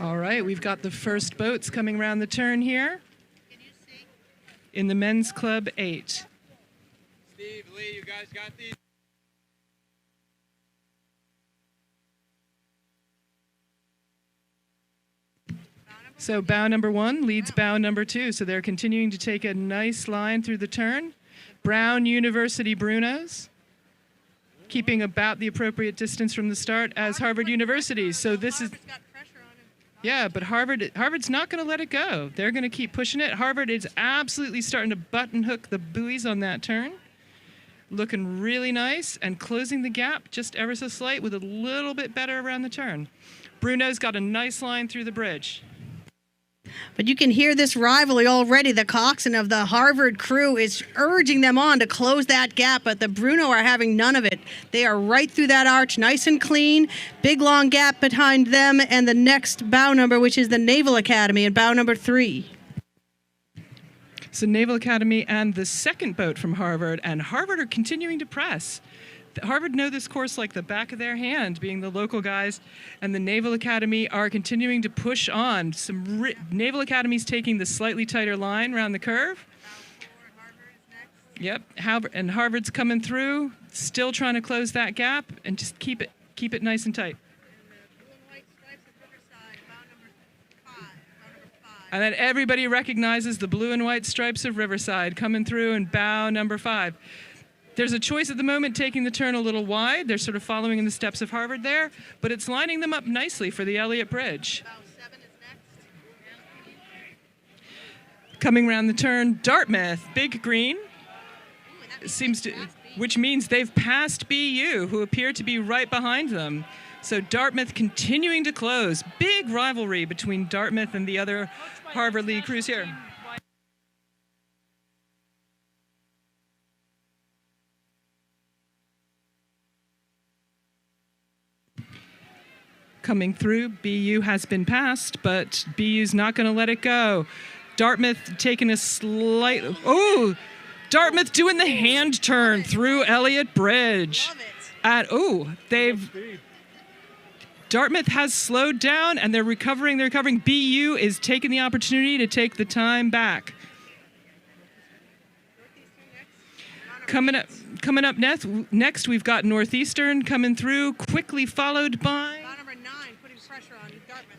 All right, we've got the first boats coming around the turn here in the men's club 8. Steve, Lee, you guys got these? So bow number 1 leads bow number 2. So they're continuing to take a nice line through the turn. Brown University Brunos, keeping about the appropriate distance from the start as Harvard University. So this is, yeah, but Harvard's not going to let it go. They're going to keep pushing it. Harvard is absolutely starting to button hook the buoys on that turn. Looking really nice and closing the gap just ever so slight with a little bit better around the turn. Bruno's got a nice line through the bridge. But you can hear this rivalry already. The coxswain of the Harvard crew is urging them on to close that gap, but the Bruno are having none of it. They are right through that arch, nice and clean. Big, long gap behind them and the next bow number, which is the Naval Academy, and bow number 3. So Naval Academy and the second boat from Harvard, and Harvard are continuing to press. Harvard know this course like the back of their hand, being the local guys, and the Naval Academy are continuing to push on. Naval Academy's taking the slightly tighter line around the curve. Yep, and Harvard's coming through, still trying to close that gap, and just keep it nice and tight. And then everybody recognizes the blue and white stripes of Riverside coming through in bow number 5. There's a choice at the moment taking the turn a little wide. They're sort of following in the steps of Harvard there, but it's lining them up nicely for the Eliot Bridge. Bow 7 is next. Coming around the turn, Dartmouth, big green, which means they've passed BU, who appear to be right behind them. So Dartmouth continuing to close. Big rivalry between Dartmouth and the other Harvard League crews here. Coming through, BU has been passed, but BU's not going to let it go. Dartmouth taking a slight... Oh! Dartmouth doing the hand turn through Eliot Bridge. Dartmouth has slowed down, and they're recovering. BU is taking the opportunity to take the time back. Coming up next, we've got Northeastern coming through, quickly followed by...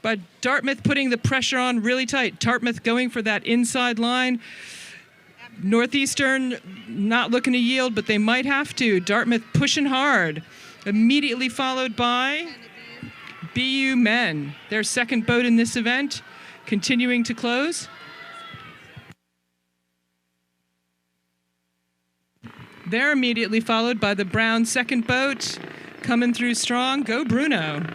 But Dartmouth putting the pressure on really tight. Dartmouth going for that inside line. Northeastern not looking to yield, but they might have to. Dartmouth pushing hard. Immediately followed by BU men. Their second boat in this event, continuing to close. They're immediately followed by the Brown second boat, coming through strong. Go Bruno.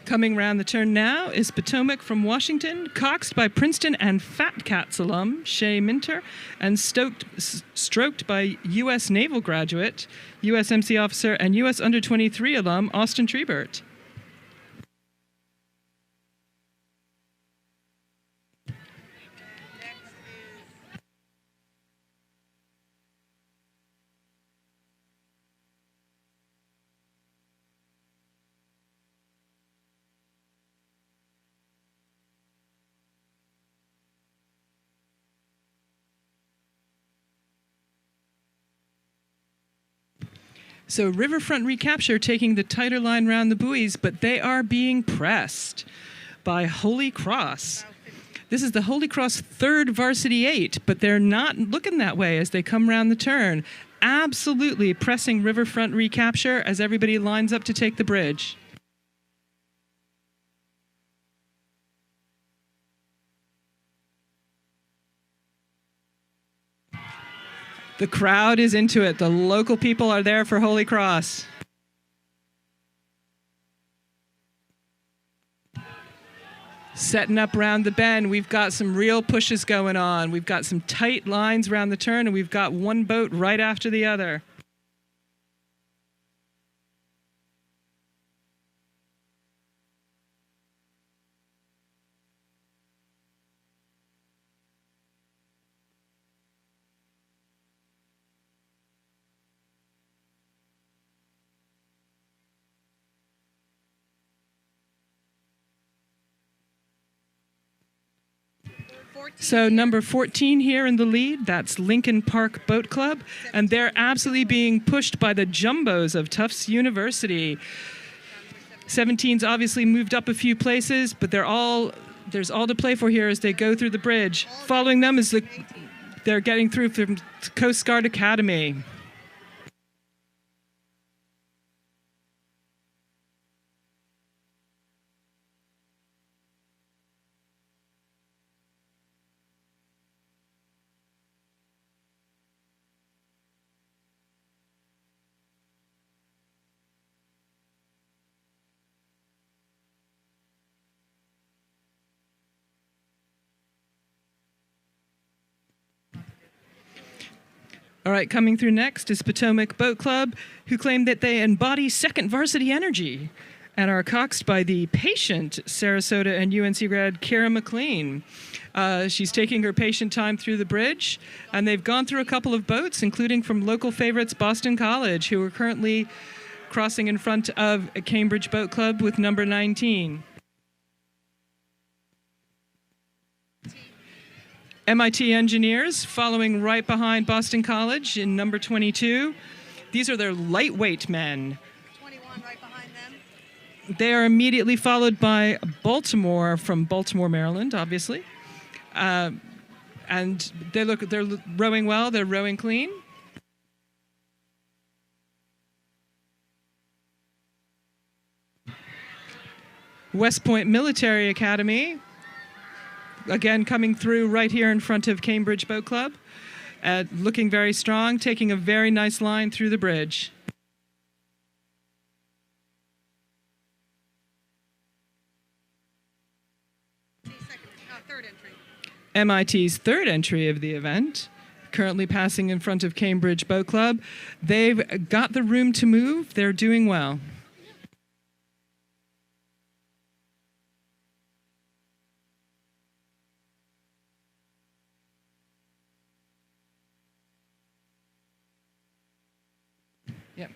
Coming round the turn now is Potomac from Washington, coxed by Princeton and Fat Cats alum Shay Minter, and stroked by U.S. Naval graduate, USMC officer, and U.S. Under-23 alum Austin Trebert. So Riverfront Recapture taking the tighter line around the buoys, but they are being pressed by Holy Cross. This is the Holy Cross third varsity 8, but they're not looking that way as they come around the turn. Absolutely pressing Riverfront Recapture as everybody lines up to take the bridge. The crowd is into it. The local people are there for Holy Cross. Setting up around the bend, we've got some real pushes going on. We've got some tight lines around the turn, and we've got one boat right after the other. So number 14 here in the lead, that's Lincoln Park Boat Club, and they're absolutely being pushed by the jumbos of Tufts University. 17's obviously moved up a few places, but there's all to play for here as they go through the bridge. Following them is they're getting through from Coast Guard Academy. All right, coming through next is Potomac Boat Club, who claim that they embody second varsity energy and are coxed by the patient Sarasota and UNC grad Kara McLean. She's taking her patient time through the bridge, and they've gone through a couple of boats, including from local favorites Boston College, who are currently crossing in front of a Cambridge Boat Club with number 19. MIT engineers following right behind Boston College in number 22. These are their lightweight men. 21 right behind them. They are immediately followed by Baltimore from Baltimore, Maryland, obviously. And they're rowing well, they're rowing clean. West Point Military Academy, again coming through right here in front of Cambridge Boat Club, looking very strong, taking a very nice line through the bridge. Third entry. MIT's third entry of the event, currently passing in front of Cambridge Boat Club. They've got the room to move. They're doing well. Yep.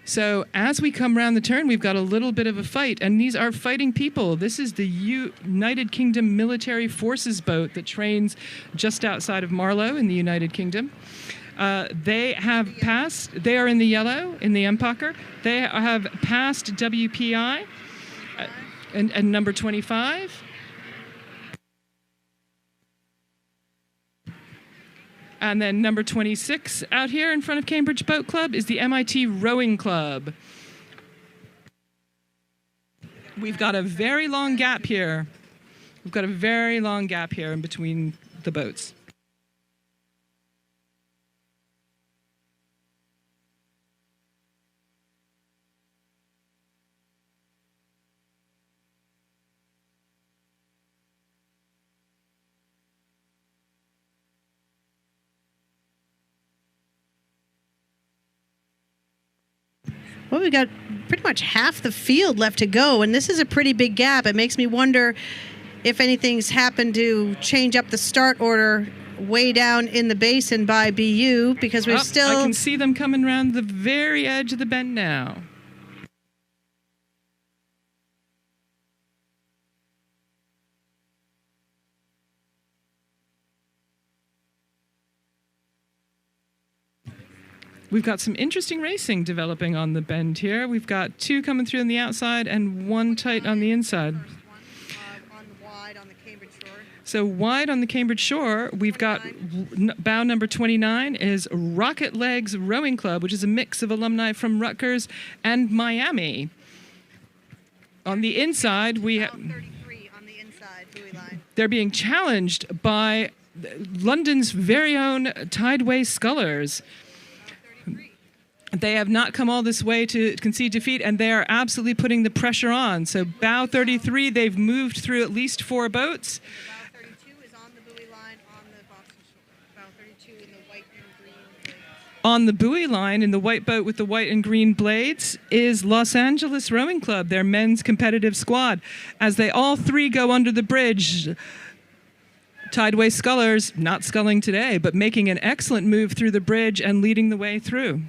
So as we come around the turn, we've got a little bit of a fight, and these are fighting people. This is the United Kingdom Military Forces boat that trains just outside of Marlow in the United Kingdom. They have passed, they are in the yellow, in the Empacher. They have passed WPI and number 25. And then number 26 out here in front of Cambridge Boat Club is the MIT Rowing Club. We've got a very long gap here. We've got a very long gap here in between the boats. Well, we've got pretty much half the field left to go, and this is a pretty big gap. It makes me wonder if anything's happened to change up the start order way down in the basin by BU, because we're still... I can see them coming around the very edge of the bend now. We've got some interesting racing developing on the bend here. We've got two coming through on the outside and one tight on the inside. On the Cambridge shore. So wide on the Cambridge shore, we've got bow number 29 is Rocket Legs Rowing Club, which is a mix of alumni from Rutgers and Miami. On the inside, we have... 33 on the inside, buoy line. They're being challenged by London's very own Tideway Scullers. They have not come all this way to concede defeat, and they are absolutely putting the pressure on. So bow 33, they've moved through at least 4 boats. Bow 32 is on the buoy line on the Boston shore. Bow 32 in the white and green blades. On the buoy line in the white boat with the white and green blades is Los Angeles Rowing Club, their men's competitive squad. As they all three go under the bridge, Tideway Scullers, not sculling today, but making an excellent move through the bridge and leading the way through.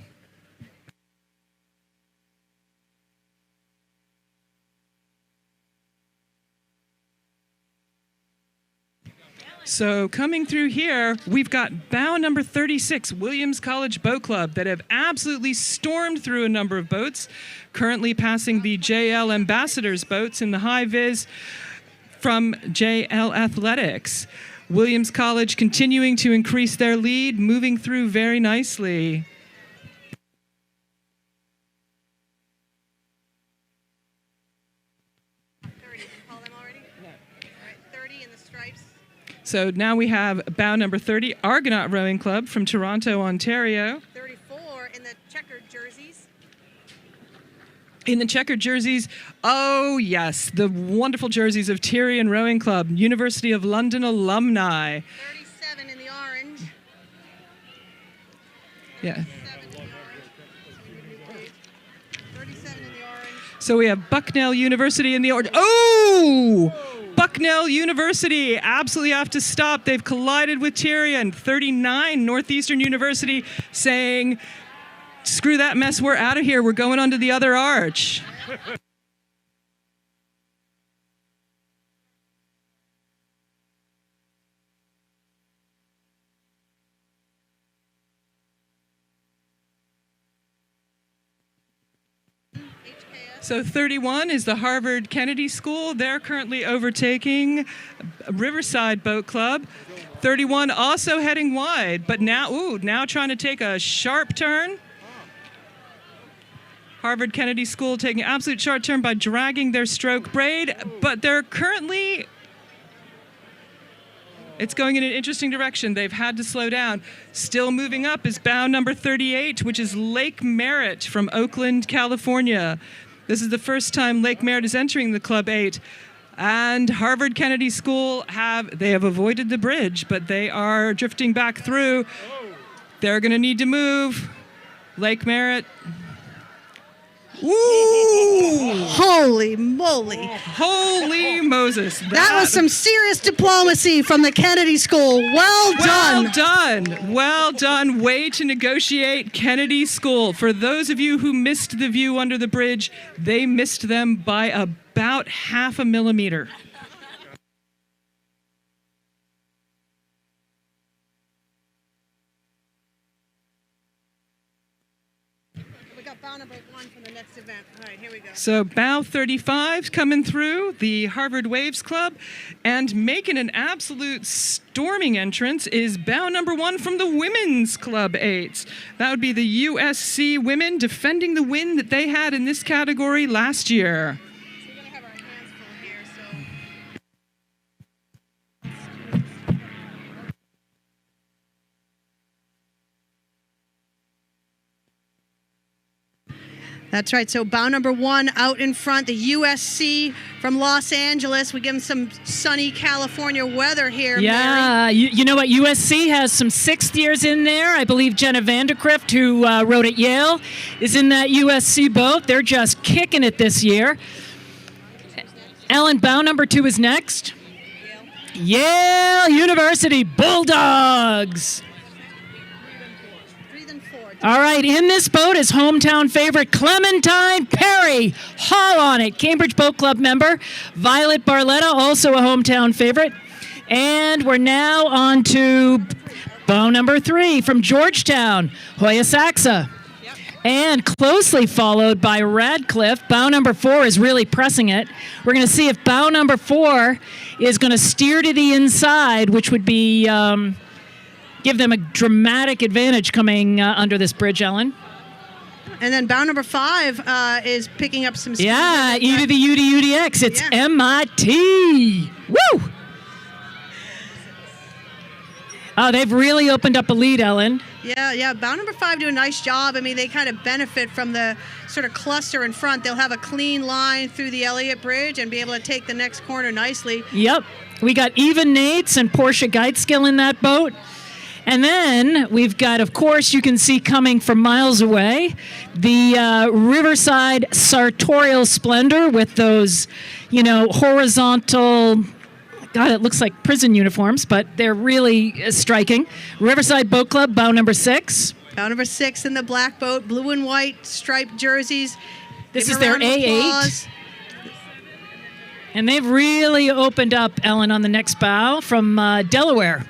So coming through here, we've got bow number 36, Williams College Boat Club, that have absolutely stormed through a number of boats, currently passing the JL Ambassadors boats in the high vis from JL Athletics. Williams College continuing to increase their lead, moving through very nicely. So now we have bow number 30, Argonaut Rowing Club from Toronto, Ontario. 34 in the checkered jerseys. In the checkered jerseys, oh yes, the wonderful jerseys of Tyrian Rowing Club, University of London alumni. 37 in the orange. Yeah. 37 in the orange. So we have Bucknell University in the orange. Oh! Bucknell University absolutely have to stop. They've collided with Tyrian. 39 Northeastern University saying, screw that mess, we're out of here. We're going onto the other arch. So 31 is the Harvard Kennedy School. They're currently overtaking Riverside Boat Club. 31 also heading wide, but now trying to take a sharp turn. Harvard Kennedy School taking an absolute sharp turn by dragging their stroke braid, but they're currently, it's going in an interesting direction. They've had to slow down. Still moving up is bow number 38, which is Lake Merritt from Oakland, California. This is the first time Lake Merritt is entering the Club 8. And Harvard Kennedy School have avoided the bridge, but they are drifting back through. They're going to need to move. Lake Merritt. Woo! Holy moly. Holy Moses. That was some serious diplomacy from the Kennedy School. Well done. Well done. Well done. Way to negotiate, Kennedy School. For those of you who missed the view under the bridge, they missed them by about 0.5 millimeter. Bow number 1 from the next event. All right, here we go. So bow 35 coming through, the Harvard Waves Club, and making an absolute storming entrance is bow number 1 from the Women's Club 8. That would be the USC women defending the win that they had in this category last year. So we're going to have our hands full here, so... That's right. So bow number 1 out in front, the USC from Los Angeles. We give them some sunny California weather here. Yeah, you know what? USC has some sixth years in there. I believe Jenna Vandercrift, who rode at Yale, is in that USC boat. They're just kicking it this year. Ellen, bow number 2 is next. Yale University Bulldogs. All right, in this boat is hometown favorite Clementine Perry. Haul on it, Cambridge Boat Club member. Violet Barletta, also a hometown favorite. And we're now on to bow number 3 from Georgetown, Hoya Saxa. Yep. And closely followed by Radcliffe. Bow number 4 is really pressing it. We're going to see if bow number 4 is going to steer to the inside, which would be... give them a dramatic advantage coming under this bridge, Ellen. And then bow number 5 is picking up some speed. Yeah, E to the U to UDX. It's MIT. Woo! Oh, they've really opened up a lead, Ellen. Yeah. Bow number 5 do a nice job. I mean, they kind of benefit from the sort of cluster in front. They'll have a clean line through the Eliot Bridge and be able to take the next corner nicely. Yep. We got Eva Nates and Portia Geitskill in that boat. And then we've got, of course, you can see coming from miles away, the Riverside Sartorial Splendor with those, horizontal, God, it looks like prison uniforms, but they're really striking. Riverside Boat Club, bow number 6. Bow number 6 in the black boat, blue and white striped jerseys. This is their A8. And they've really opened up, Ellen, on the next bow from Delaware.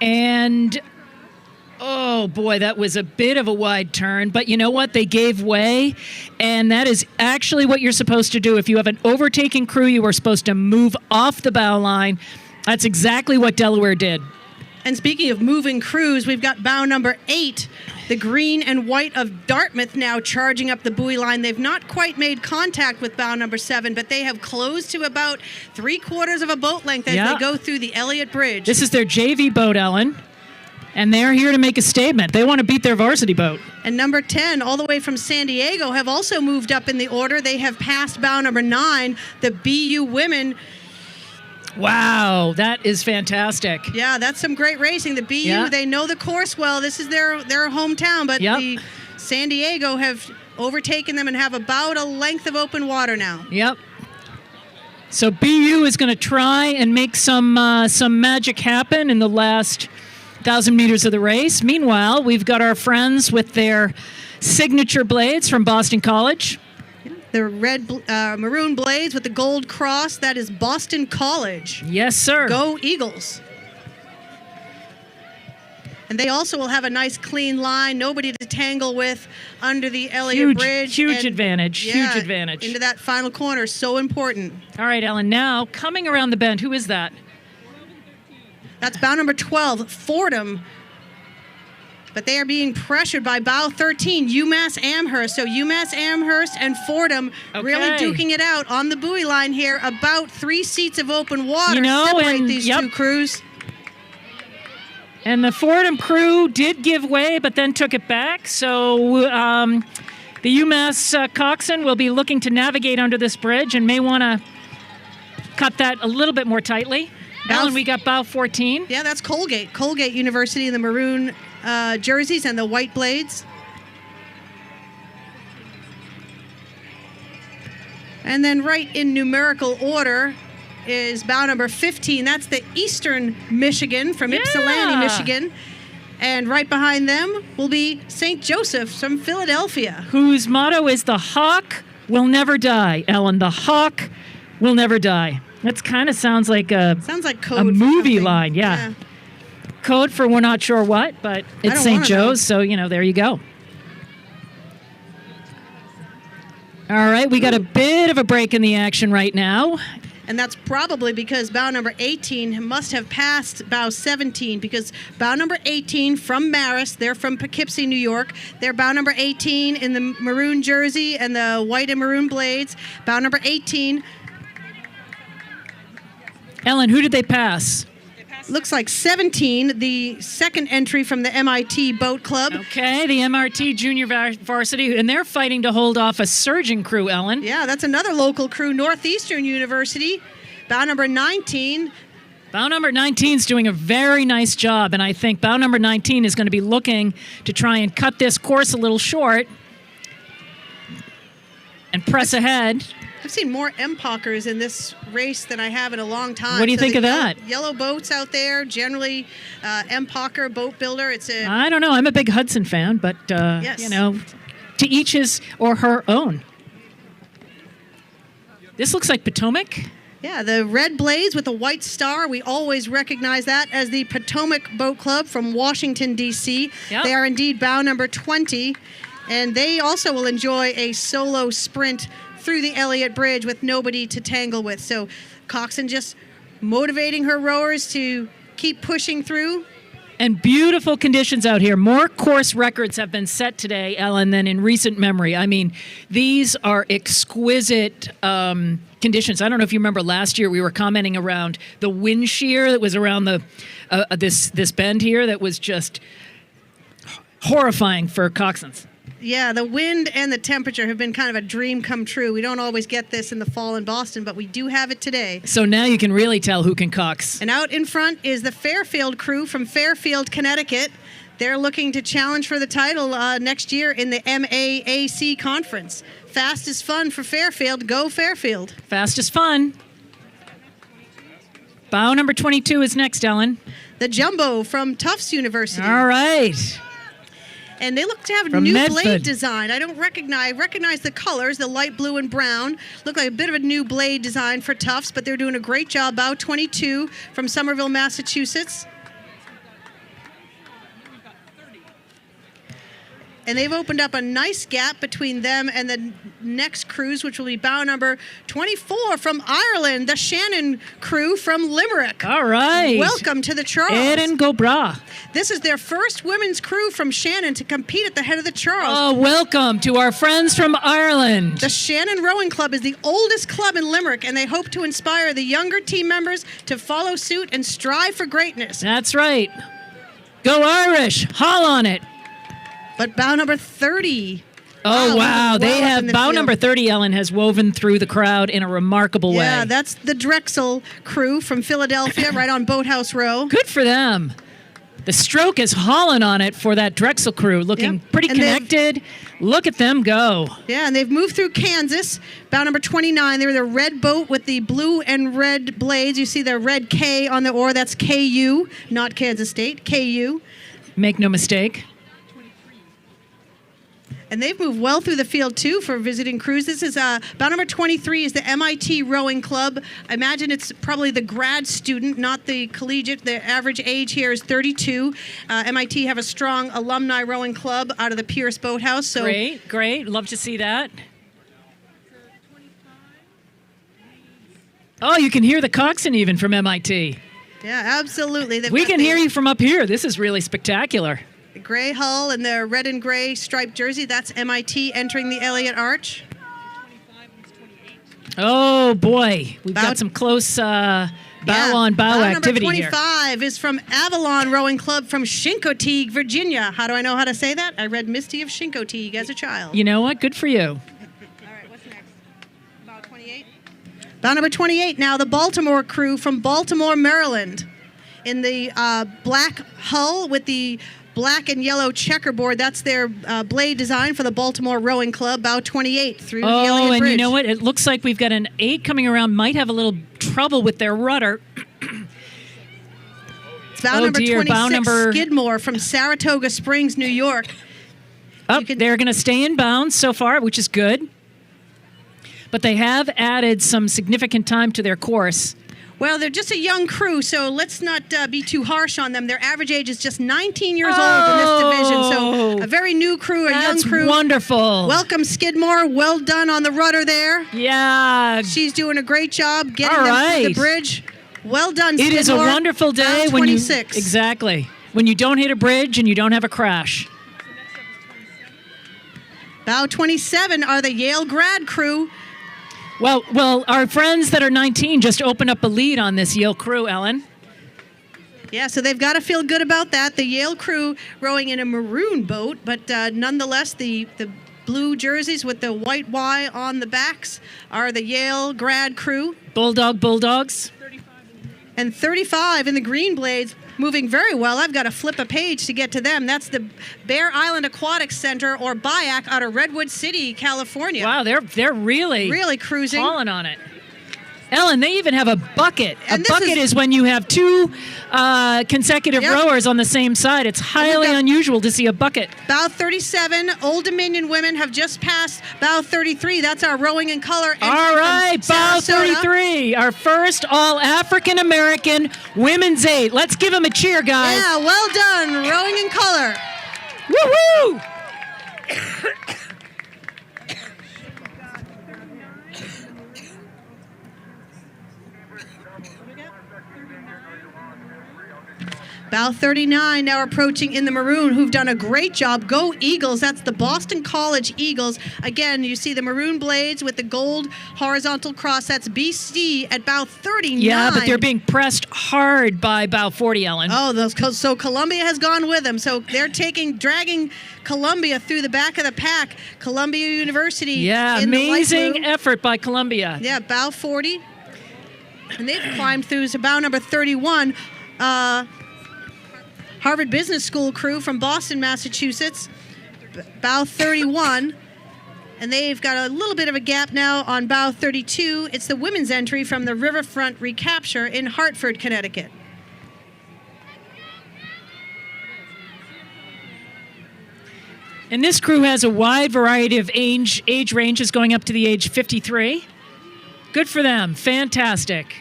And, oh boy, that was a bit of a wide turn. But you know what? They gave way. And that is actually what you're supposed to do. If you have an overtaking crew, you are supposed to move off the bow line. That's exactly what Delaware did. And speaking of moving crews, we've got bow number 8, the green and white of Dartmouth now charging up the buoy line. They've not quite made contact with bow number 7, but they have closed to about 3/4 of a boat length as they go through the Eliot Bridge. This is their JV boat, Ellen, and they're here to make a statement. They want to beat their varsity boat. And number 10, all the way from San Diego, have also moved up in the order. They have passed bow number 9, the BU women. Wow, that is fantastic. Yeah, that's some great racing. The BU, they know the course well. This is their hometown, but the San Diego have overtaken them and have about a length of open water now. Yep. So BU is going to try and make some magic happen in the last 1,000 meters of the race. Meanwhile, we've got our friends with their signature blades from Boston College. The red, maroon blades with the gold cross, that is Boston College. Yes, sir. Go Eagles. And they also will have a nice clean line, nobody to tangle with under the Eliot Bridge. Huge advantage, huge advantage. Into that final corner, so important. All right, Ellen, now coming around the bend, who is that? That's bow number 12, Fordham. But they are being pressured by bow 13, UMass Amherst. So UMass Amherst and Fordham really duking it out on the buoy line here. About 3 seats of open water separate these two crews. And the Fordham crew did give way, but then took it back. So the UMass coxswain will be looking to navigate under this bridge and may want to cut that a little bit more tightly. Ellen, we got bow 14. Yeah, that's Colgate. Colgate University in the maroon jerseys and the white blades. And then right in numerical order is bow number 15. That's the Eastern Michigan from Ypsilanti, Michigan. And right behind them will be St. Joseph from Philadelphia. Whose motto is the hawk will never die, Ellen. The hawk will never die. That kind of sounds like code a movie line, yeah. Code for we're not sure what, but it's St. Joe's, so, there you go. All right, we got a bit of a break in the action right now. And that's probably because bow number 18 must have passed bow 17, because bow number 18 from Marist, they're from Poughkeepsie, New York. They're bow number 18 in the maroon jersey and the white and maroon blades. Bow number 18. Ellen, who did they pass? Looks like 17, the second entry from the MIT Boat Club. Okay, the MRT Junior Varsity, and they're fighting to hold off a surging crew, Ellen. Yeah, that's another local crew, Northeastern University. Bow number 19. Bow number 19 is doing a very nice job, and I think bow number 19 is going to be looking to try and cut this course a little short and press ahead. I've seen more MPOCers in this race than I have in a long time. What do you think of that? Yellow boats out there, generally MPOCer, boat builder. I don't know. I'm a big Hudson fan, but, to each his or her own. This looks like Potomac. Yeah, the red blaze with a white star. We always recognize that as the Potomac Boat Club from Washington, D.C. Yep. They are indeed bow number 20, and they also will enjoy a solo sprint through the Eliot Bridge with nobody to tangle with. So coxswain just motivating her rowers to keep pushing through. And beautiful conditions out here. More course records have been set today, Ellen, than in recent memory. I mean, these are exquisite conditions. I don't know if you remember last year we were commenting around the wind shear that was around the this bend here that was just horrifying for coxswains. Yeah, the wind and the temperature have been kind of a dream come true. We don't always get this in the fall in Boston, but we do have it today. So now you can really tell who can cox. And out in front is the Fairfield crew from Fairfield, Connecticut. They're looking to challenge for the title next year in the MAAC conference. Fast is fun for Fairfield. Go Fairfield. Fast is fun. Bow number 22 is next, Ellen. The Jumbo from Tufts University. All right. And they look to have From new Medford. blade design. I recognize the colors, the light blue and brown. Look like a bit of a new blade design for Tufts, but they're doing a great job. Bow 22 from Somerville, Massachusetts. And they've opened up a nice gap between them and the next cruise, which will be bow number 24 from Ireland, the Shannon crew from Limerick. All right. Welcome to the Charles. Erin Gobra. This is their first women's crew from Shannon to compete at the head of the Charles. Oh, welcome to our friends from Ireland. The Shannon Rowing Club is the oldest club in Limerick, and they hope to inspire the younger team members to follow suit and strive for greatness. That's right. Go Irish. Haul on it. But bow number 30. Oh, wow. moving They well up have in the bow field. number 30, Ellen, has woven through the crowd in a remarkable Yeah, way. that's the Drexel crew from Philadelphia, right on Boathouse Row. Good for them. The stroke is hauling on it for that Drexel crew, looking Yep. pretty And they've- connected. Look at them go. Yeah, and they've moved through Kansas. Bow number 29. They're the red boat with the blue and red blades. You see the red K on the oar. That's KU, not Kansas State. KU. Make no mistake. And they've moved well through the field, too, for visiting crews. This is bow number 23 is the MIT Rowing Club. I imagine it's probably the grad student, not the collegiate. The average age here is 32. MIT have a strong alumni rowing club out of the Pierce Boathouse. So Great, great. Love to see that. Oh, you can hear the coxswain even from MIT. yeah, absolutely. They've We got can the- hear you from up here. This is really spectacular. The gray hull and the red and gray striped jersey, that's MIT entering the Eliot Arch. Oh, boy. We've Bow- got some close bow on bow Bow activity number here. 25 is from Avalon Rowing Club from Chincoteague, Virginia. How do I know how to say that? I read Misty of Chincoteague as a child. You know what? Good for you. All right, what's next? Bow 28? Bow number 28 now, the Baltimore crew from Baltimore, Maryland. In the black hull with the black and yellow checkerboard. That's their blade design for the Baltimore Rowing Club, bow 28 through the Eliot Oh, and Bridge. you know what? It looks like we've got an 8 coming around. Might have a little trouble with their rudder. It's bow Oh, number dear, 26, bow number- Skidmore from Saratoga Springs, New York. Oh, You can- they're going to stay in bounds so far, which is good. But they have added some significant time to their course. Well, they're just a young crew, so let's not be too harsh on them. Their average age is just 19 years old in this division, so a very new crew, a young That's crew. wonderful. Welcome, Skidmore. Well done on the rudder there. Yeah. She's doing a great job getting All them through right. the bridge. Well done, Skidmore. It is a wonderful day Bow when you 26. exactly when you don't hit a bridge and you don't have a crash. Bow 27 are the Yale grad crew. Well, our friends that are 19 just opened up a lead on this Yale crew, Ellen. Yeah, so they've got to feel good about that. The Yale crew rowing in a maroon boat, but nonetheless, the blue jerseys with the white Y on the backs are the Yale grad crew. Bulldogs. And 35 in the green blades, moving very well. I've got to flip a page to get to them. That's the Bear Island Aquatic Center, or BIAC, out of Redwood City, California. Wow, they're really cruising. hauling on it. Ellen, they even have a bucket. And A this bucket is- is when you have two consecutive Yep. rowers on the same side. It's highly got- unusual to see a bucket. Bow 37, Old Dominion women have just passed bow 33. That's our rowing in color. entry All from right, bow Sarasota. 33, our first all-African-American women's 8. Let's give them a cheer, guys. Yeah, well done, rowing in color. Woo-hoo! Bow 39 now approaching in the maroon, who've done a great job. Go Eagles. That's the Boston College Eagles. Again, you see the maroon blades with the gold horizontal cross. That's BC at bow 39. Yeah, but they're being pressed hard by bow 40, Ellen. Oh, so Columbia has gone with them. So they're dragging Columbia through the back of the pack. Columbia University. Yeah, in the light amazing blue. effort by Columbia. Yeah, bow 40. And they've climbed through to bow number 31. Harvard Business School crew from Boston, Massachusetts. Bow 31. And they've got a little bit of a gap now on bow 32. It's the women's entry from the Riverfront Recapture in Hartford, Connecticut. And this crew has a wide variety of age ranges going up to the age 53. Good for them. Fantastic.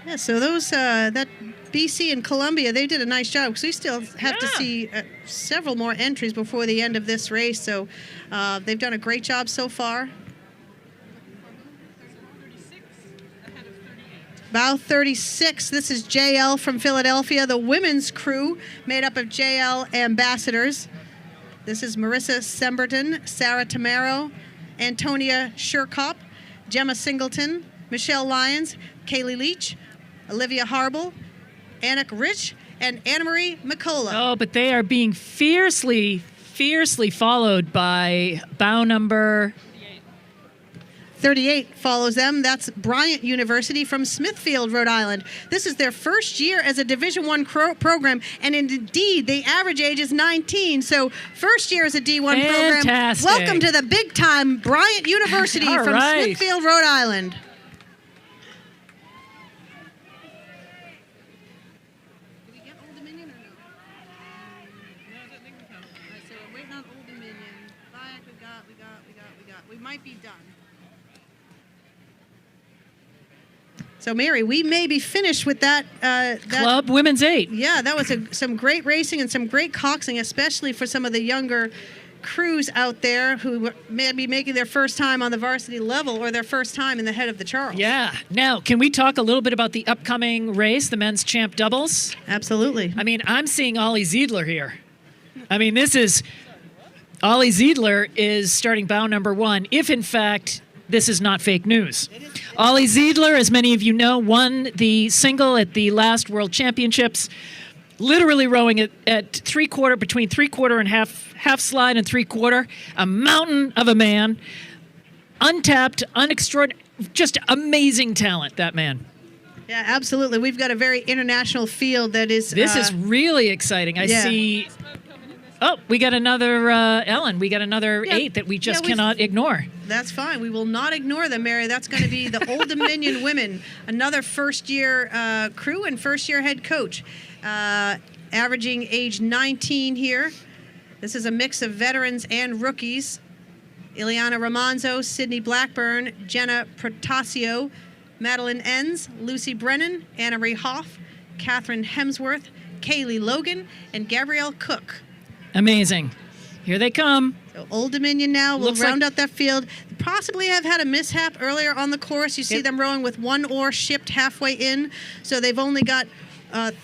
Yeah, so those that BC and Columbia, they did a nice job because we still have to see several more entries before the end of this race. So they've done a great job so far. About 36. This is JL from Philadelphia, the women's crew made up of JL ambassadors. This is Marissa Semberton, Sarah Tamaro, Antonia Sherkop, Gemma Singleton, Michelle Lyons, Kaylee Leach, Olivia Harble, Anik Rich, and Anna-Marie McCullough. Oh, but they are being fiercely followed by bow number 38 follows them. That's Bryant University from Smithfield, Rhode Island. This is their first year as a Division I program, and indeed, the average age is 19. So, first year as a D1 Fantastic. program. Welcome to the big time Bryant University All from right. Smithfield, Rhode Island. We might be done. So, Mary, we may be finished with that. Club Women's 8. Yeah, that was some great racing and some great coxing, especially for some of the younger crews out there who may be making their first time on the varsity level or their first time in the head of the Charles. Yeah. Now, can we talk a little bit about the upcoming race, the men's champ doubles? Absolutely. I mean, I'm seeing Ollie Ziedler here. I mean, Ollie Ziedler is starting bow number 1, if in fact this is not fake news. Ollie Ziedler, as many of you know, won the single at the last World Championships, literally rowing at three-quarter, between three-quarter and half slide and three-quarter, a mountain of a man, untapped, just amazing talent, that man. Yeah, absolutely. We've got a very international field that is... This is really exciting. I see... Oh, we got another, Ellen, we got another 8 that we just cannot ignore. That's fine. We will not ignore them, Mary. That's going to be the Old Dominion women, another first-year crew and first-year head coach, averaging age 19 here. This is a mix of veterans and rookies. Ileana Ramonzo, Sydney Blackburn, Jenna Protasio, Madeline Enns, Lucy Brennan, Anna-Marie Hoff, Catherine Hemsworth, Kaylee Logan, and Gabrielle Cook. Amazing. Here they come. So Old Dominion now will Looks round like- out that field. Possibly have had a mishap earlier on the course. You see them rowing with one oar shipped halfway in. So they've only got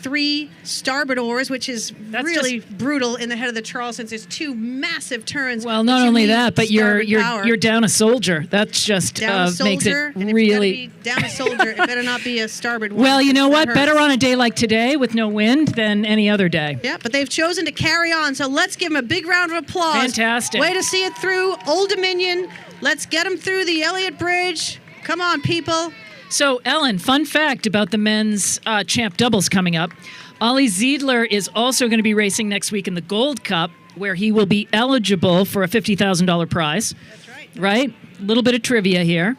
3 starboard oars, which is really brutal in the head of the Charles since there's 2 massive turns. Well, not only that, but you're down a soldier. That's just down a soldier, makes it and if really. you gotta be down a soldier, it better not be a starboard one. Well, you know That what? hurts. Better on a day like today with no wind than any other day. Yeah, but they've chosen to carry on, so let's give them a big round of applause. Fantastic. Way to see it through. Old Dominion, let's get them through the Eliot Bridge. Come on, people. So, Ellen, fun fact about the men's champ doubles coming up. Ollie Ziedler is also going to be racing next week in the Gold Cup, where he will be eligible for a $50,000 prize. That's right. Right? A little bit of trivia here.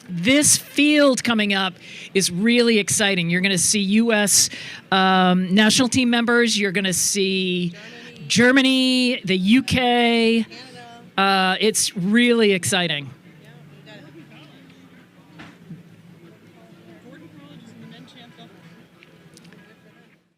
This field coming up is really exciting. You're going to see U.S. National team members. You're going to see Germany, the UK. Canada. It's really exciting.